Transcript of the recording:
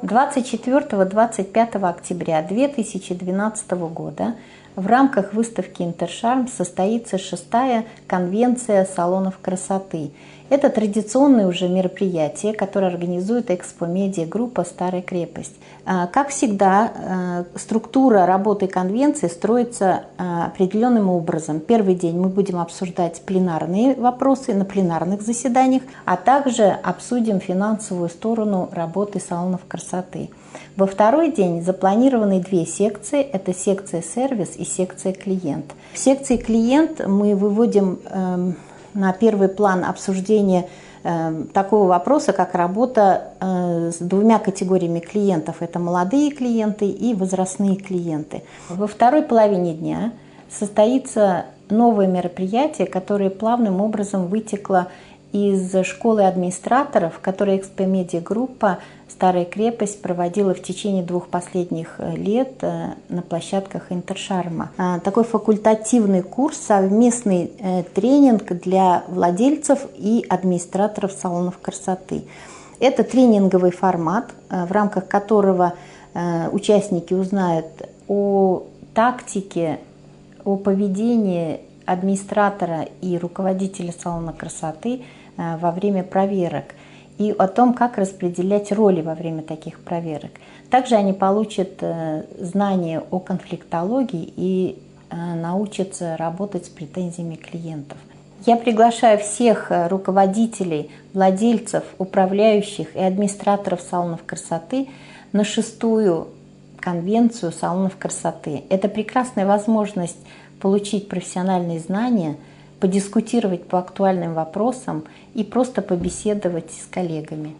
24-25 октября 2012 года в рамках выставки «Интершарм» состоится 6-я конвенция салонов красоты. Это традиционное уже мероприятие, которое организует Экспо-медиа-группа «Старая крепость». Как всегда, структура работы конвенции строится определенным образом. Первый день мы будем обсуждать пленарные вопросы на пленарных заседаниях, а также обсудим финансовую сторону работы салонов красоты. Во второй день запланированы две секции. Это секция «Сервис» и секция «Клиент». В секции «Клиент» мы выводим на первый план обсуждение такого вопроса, как работа с двумя категориями клиентов. Это молодые клиенты и возрастные клиенты. Во второй половине дня состоится новое мероприятие, которое плавным образом вытекло из школы администраторов, которую Экспо-медиа-группа «Старая крепость» проводила в течение 2 последних лет на площадках Интершарма. Такой факультативный курс, совместный тренинг для владельцев и администраторов салонов красоты. Это тренинговый формат, в рамках которого участники узнают о тактике, о поведении администратора и руководителя салона красоты во время проверок и о том, как распределять роли во время таких проверок. Также они получат знания о конфликтологии и научатся работать с претензиями клиентов. Я приглашаю всех руководителей, владельцев, управляющих и администраторов салонов красоты на 6-ю конвенцию салонов красоты. Это прекрасная возможность получить профессиональные знания, подискутировать по актуальным вопросам и просто побеседовать с коллегами.